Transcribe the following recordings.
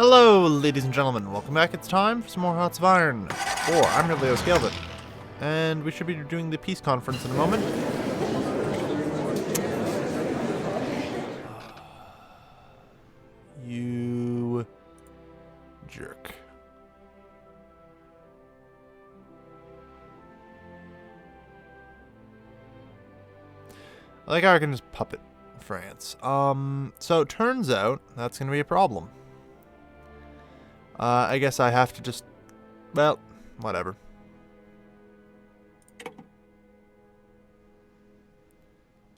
Hello, ladies and gentlemen. Welcome back. It's time for some more Hearts of Iron 4. I'm Leo Scaled, and we should be doing the peace conference in a moment. You jerk. I like how I can just puppet France. So it turns out that's going to be a problem. I guess I have to just, well, whatever.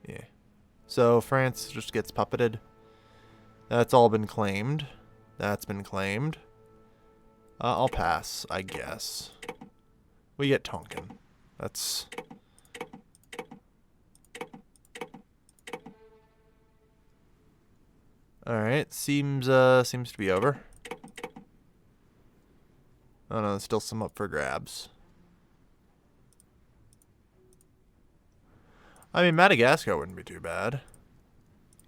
Yeah. So France just gets puppeted. That's all been claimed. That's been claimed. I'll pass, I guess. We get Tonkin. That's... Alright, seems to be over. Oh no, there's still some up for grabs. I mean, Madagascar wouldn't be too bad.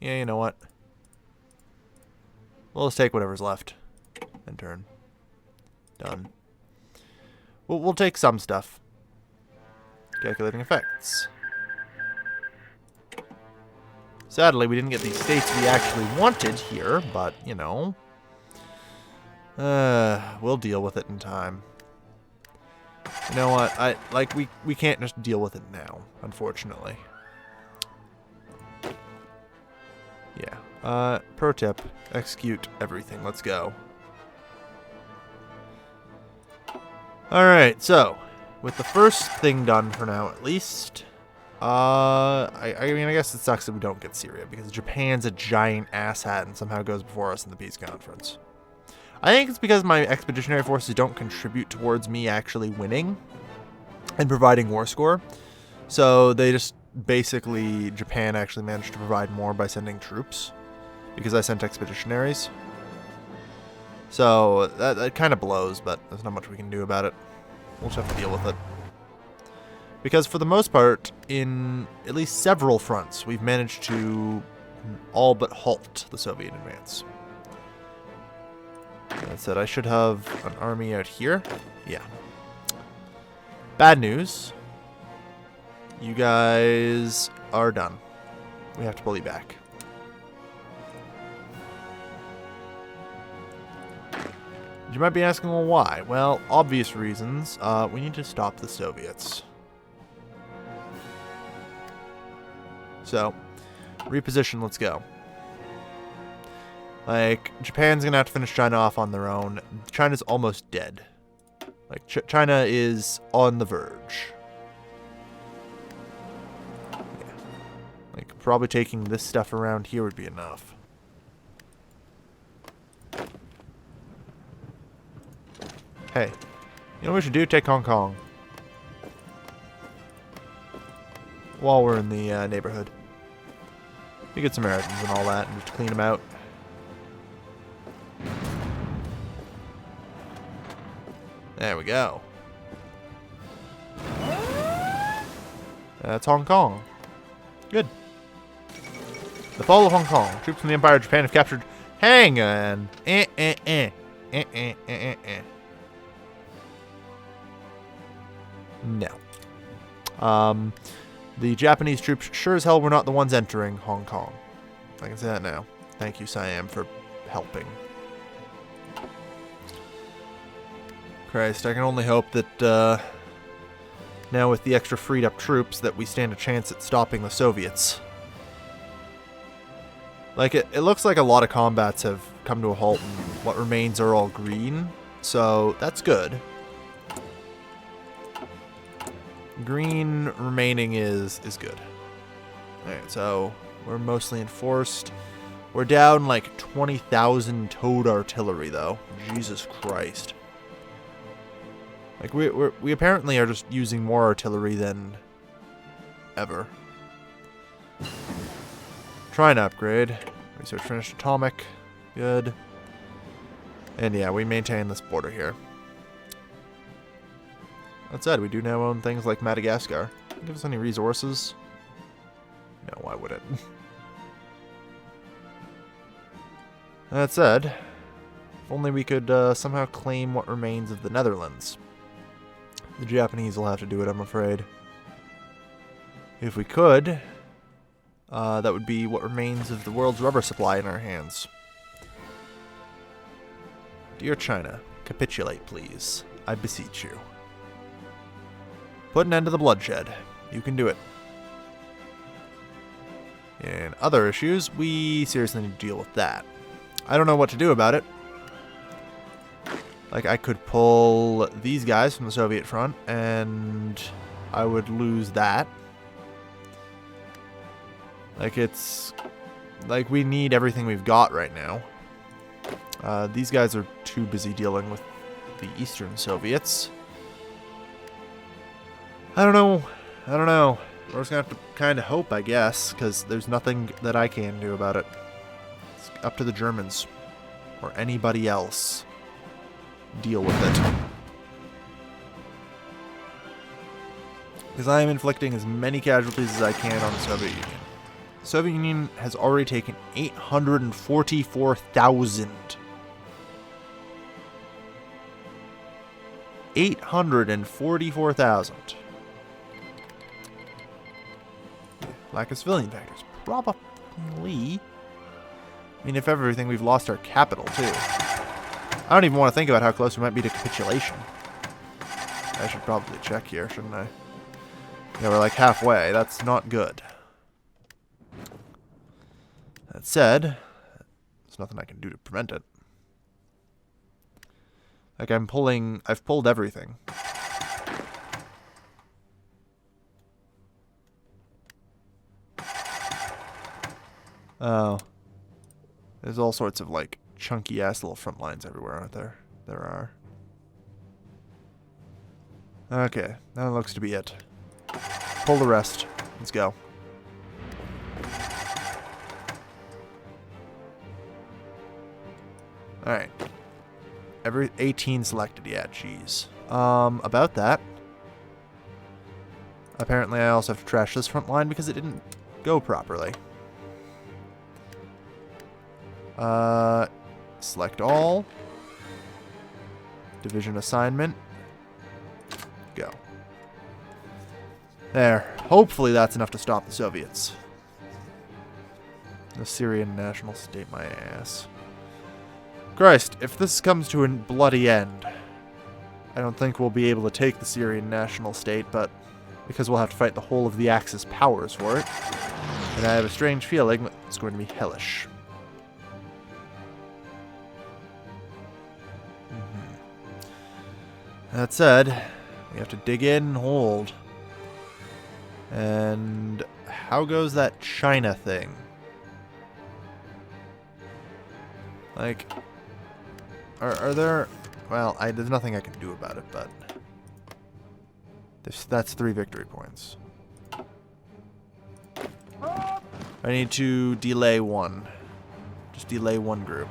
Yeah, you know what? We'll just take whatever's left. And turn. Done. We'll take some stuff. Calculating effects. Sadly, we didn't get the states we actually wanted here, but, you know. We'll deal with it in time. You know what? We can't just deal with it now, unfortunately. Yeah. Pro tip, execute everything. Let's go. Alright, so, with the first thing done for now, at least, I mean, I guess it sucks that we don't get Syria, because Japan's a giant asshat and somehow goes before us in the peace conference. I think it's because my expeditionary forces don't contribute towards me actually winning and providing war score. So they just basically, Japan actually managed to provide more by sending troops because I sent expeditionaries. So that kind of blows, but there's not much we can do about it. We'll just have to deal with it. Because for the most part, in at least several fronts, we've managed to all but halt the Soviet advance. That said, I should have an army out here. Yeah. Bad news. You guys are done. We have to pull you back. You might be asking, well, why? Well, obvious reasons. We need to stop the Soviets. So, reposition, let's go. Like, Japan's gonna have to finish China off on their own. China's almost dead. Like, China is on the verge. Yeah. Like, probably taking this stuff around here would be enough. Hey, you know what we should do? Take Hong Kong. While we're in the neighborhood. We get some Americans and all that, and just clean them out. There we go. That's Hong Kong. Good. The fall of Hong Kong. Troops from the Empire of Japan have captured Hang on. No. The Japanese troops sure as hell were not the ones entering Hong Kong. I can say that now. Thank you, Siam, for helping. Christ, I can only hope that, now with the extra freed up troops, that we stand a chance at stopping the Soviets. Like, it looks like a lot of combats have come to a halt and what remains are all green, so that's good. Green remaining is good. Alright, so we're mostly enforced. We're down like 20,000 towed artillery, though. Jesus Christ. Like, we apparently are just using more artillery than ever. Trying to upgrade. Research finished atomic. Good. And yeah, we maintain this border here. That said, we do now own things like Madagascar. Give us any resources? No, why would it? That said, only we could somehow claim what remains of the Netherlands. The Japanese will have to do it, I'm afraid. If we could, that would be what remains of the world's rubber supply in our hands. Dear China, capitulate, please. I beseech you. Put an end to the bloodshed. You can do it. In other issues, we seriously need to deal with that. I don't know what to do about it. Like, I could pull these guys from the Soviet front, and I would lose that. Like, it's... Like, we need everything we've got right now. These guys are too busy dealing with the Eastern Soviets. I don't know. We're just gonna have to kind of hope, I guess, because there's nothing that I can do about it. It's up to the Germans. Or anybody else. Deal with it. Because I am inflicting as many casualties as I can on the Soviet Union. The Soviet Union has already taken 844,000. 844,000. Lack of civilian factors. Probably. I mean, if everything, we've lost our capital, too. I don't even want to think about how close we might be to capitulation. I should probably check here, shouldn't I? Yeah, we're like halfway. That's not good. That said, there's nothing I can do to prevent it. Like, I've pulled everything. Oh. There's all sorts of, like, chunky-ass little front lines everywhere, aren't there? There are. Okay, that looks to be it. Pull the rest. Let's go. Alright. Every 18 selected, yeah, jeez. About that. Apparently I also have to trash this front line because it didn't go properly. Select all. Division assignment. Go. There. Hopefully that's enough to stop the Soviets. The Syrian national state, my ass. Christ, if this comes to a bloody end, I don't think we'll be able to take the Syrian national state, but because we'll have to fight the whole of the Axis powers for it, and I have a strange feeling that it's going to be hellish. That said, we have to dig in and hold. And how goes that China thing? Like, are there... Well, there's nothing I can do about it, but... That's 3 victory points. I need to delay 1. Just delay 1 group.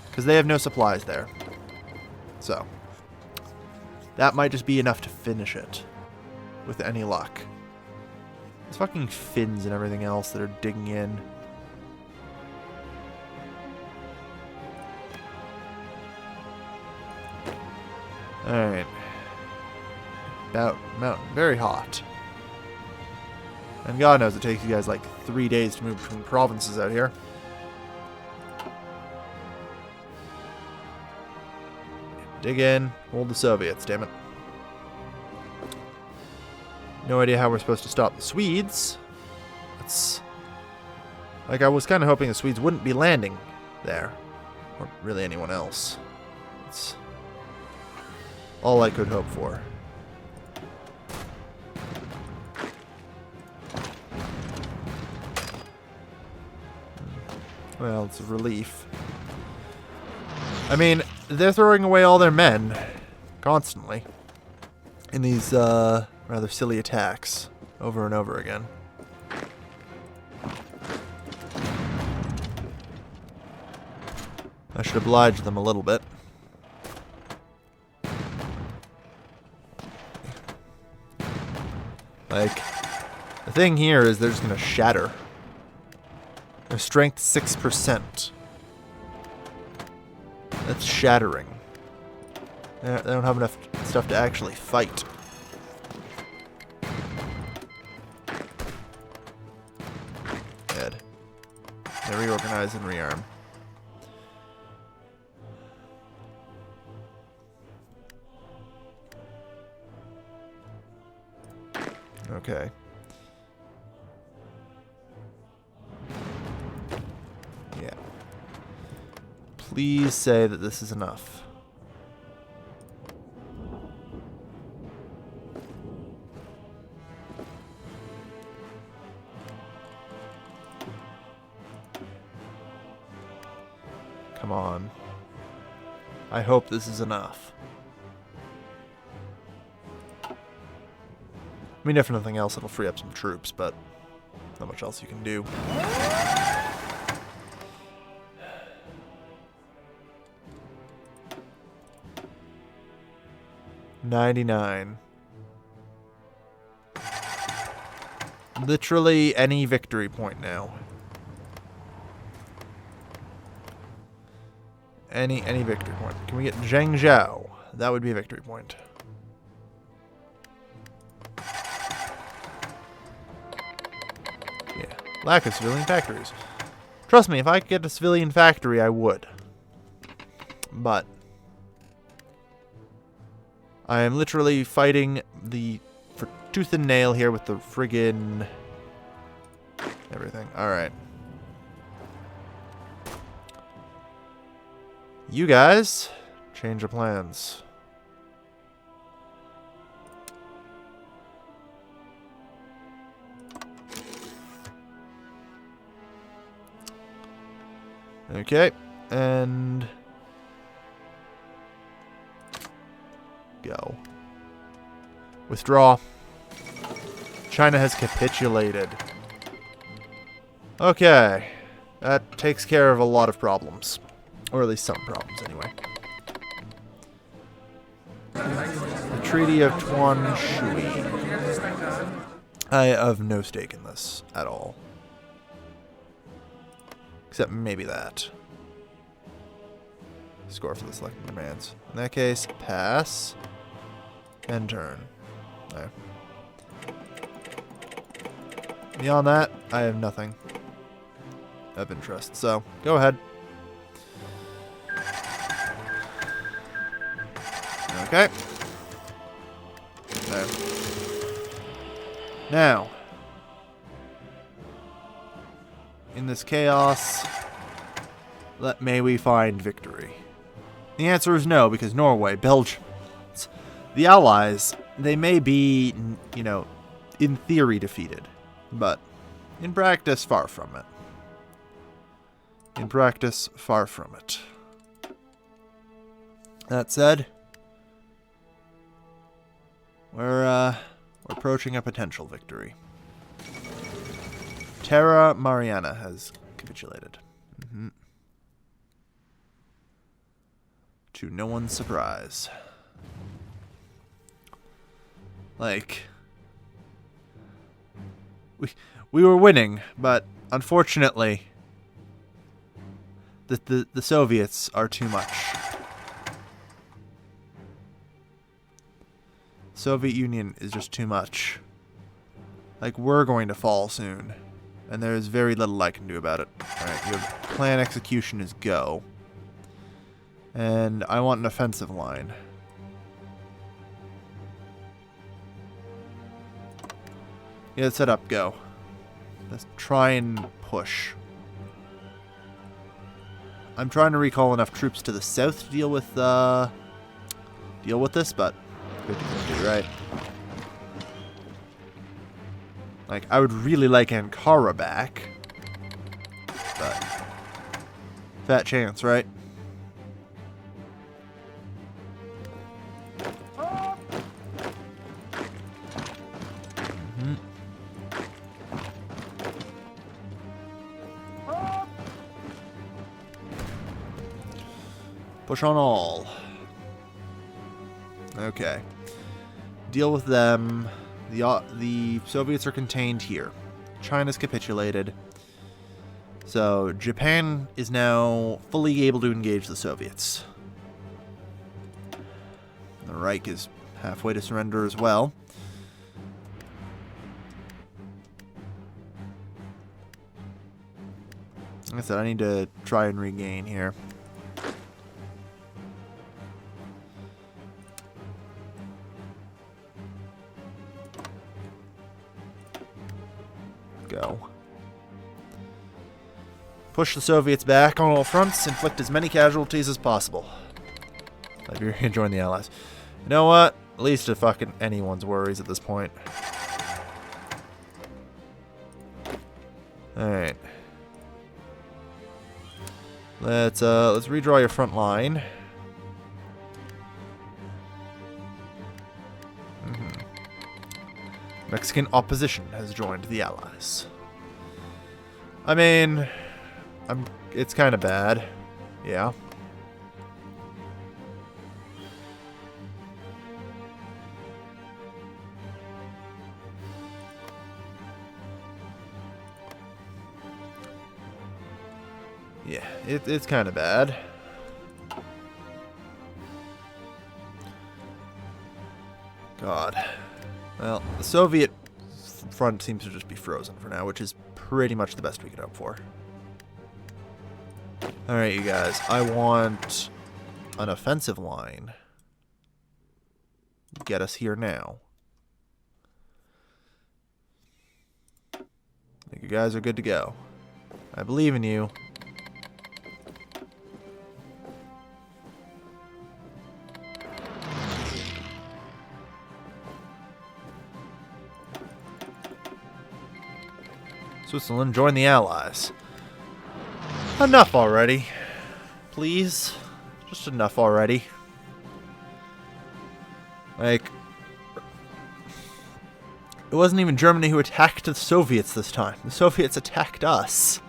Because they have no supplies there. So, that might just be enough to finish it. With any luck. There's fucking Finns and everything else that are digging in. Alright. Mountain. Very hot. And God knows it takes you guys like 3 days to move between provinces out here. Dig in. Hold the Soviets, damn it. No idea how we're supposed to stop the Swedes. It's... Like, I was kind of hoping the Swedes wouldn't be landing there. Or really anyone else. It's all I could hope for. Well, it's a relief. I mean, they're throwing away all their men. Constantly. In these, rather silly attacks. Over and over again. I should oblige them a little bit. Like, the thing here is they're just going to shatter. Their strength 6%. That's shattering. They don't have enough stuff to actually fight. Dead. They reorganize and rearm. Okay. Yeah. Please say that this is enough. Come on. I hope this is enough. I mean, if nothing else, it'll free up some troops, but not much else you can do. $99. Literally any victory point now. Any victory point. Can we get Zhengzhou? That would be a victory point. Yeah. Lack of civilian factories. Trust me, if I could get a civilian factory, I would. But I am literally fighting for tooth and nail here with the friggin' everything. Alright. You guys, change of plans. Okay, and go. Withdraw. China has capitulated. Okay, that takes care of a lot of problems. Or at least some problems, anyway. The Treaty of Duan Shui. I have no stake in this at all. Except maybe that. Score for the selected demands. In that case, pass. And turn. Okay. Beyond that, I have nothing of interest. So, go ahead. Okay. There. Now, in this chaos, may we find victory? The answer is no, because Norway, Belgium, the Allies, they may be, you know, in theory defeated, but in practice, far from it. In practice, far from it. That said, we're approaching a potential victory. Terra Mariana has capitulated. To no one's surprise. Like, we were winning, but unfortunately, the Soviets are too much. Soviet Union is just too much. Like, we're going to fall soon. And there's very little I can do about it. Alright, your plan execution is go. And I want an offensive line. Yeah, set up, go. Let's try and push. I'm trying to recall enough troops to the south to deal with this, but 50-50, right? Like, I would really like Ankara back, but fat chance, right? Push on all. Okay. Deal with them. The Soviets are contained here. China's capitulated. So Japan is now fully able to engage the Soviets. The Reich is halfway to surrender as well. Like I said, I need to try and regain here. Go. Push the Soviets back on all fronts, inflict as many casualties as possible. Liberia join the Allies. You know what? At least to fucking anyone's worries at this point. Alright. Let's redraw your front line. Mexican opposition has joined the Allies. I mean, it's kind of bad. Yeah. Yeah, it's kind of bad. God. Well, the Soviet front seems to just be frozen for now, which is pretty much the best we could hope for. Alright, you guys. I want an offensive line. Get us here now. I think you guys are good to go. I believe in you. Switzerland, join the Allies. Enough already. Please. Just enough already. Like, it wasn't even Germany who attacked the Soviets this time. The Soviets attacked us.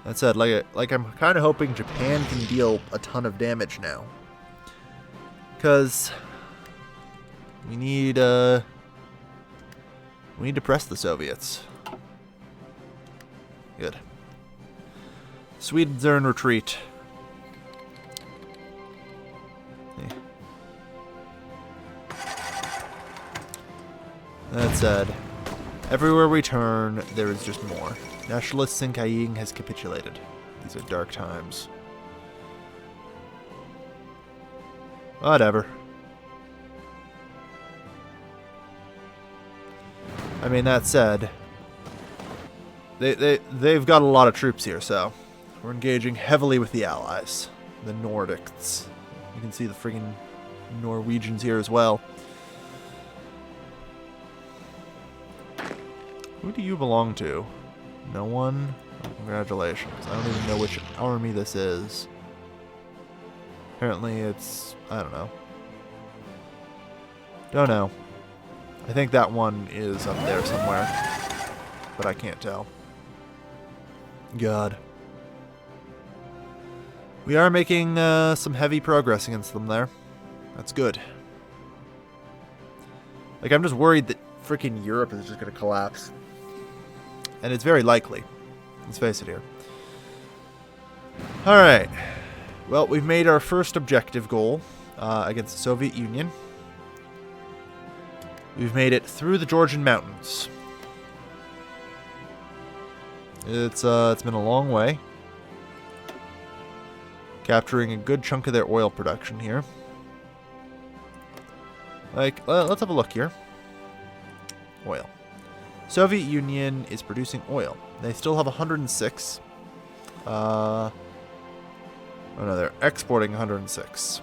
That said, like I'm kind of hoping Japan can deal a ton of damage now. Because we need to press the Soviets. Good. Swedes are in retreat. That said, everywhere we turn, there is just more. Nationalist Sinkaiying has capitulated. These are dark times. Whatever. I mean, that said, they've got a lot of troops here, so we're engaging heavily with the Allies. The Nordics. You can see the friggin' Norwegians here as well. Who do you belong to? No one? Oh, congratulations. I don't even know which army this is. Apparently it's... I don't know. Don't know. I think that one is up there somewhere. But I can't tell. God. We are making some heavy progress against them there. That's good. Like, I'm just worried that freaking Europe is just going to collapse. And it's very likely. Let's face it here. Alright. Well, we've made our first objective goal against the Soviet Union. We've made it through the Georgian mountains. It's been a long way. Capturing a good chunk of their oil production here. Like, let's have a look here. Oil. Soviet Union is producing oil. They still have 106. Oh no, they're exporting 106.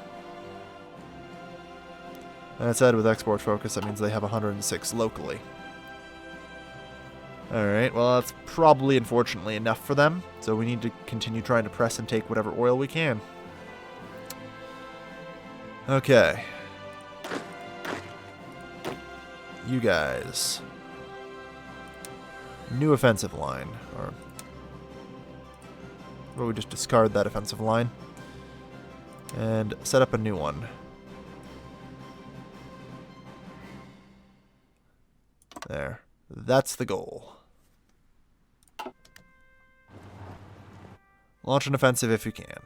And I said with export focus, that means they have 106 locally. Alright, well that's probably, unfortunately, enough for them. So we need to continue trying to press and take whatever oil we can. Okay. You guys. New offensive line. Or will we just discard that offensive line? And set up a new one. There. That's the goal. Launch an offensive if you can.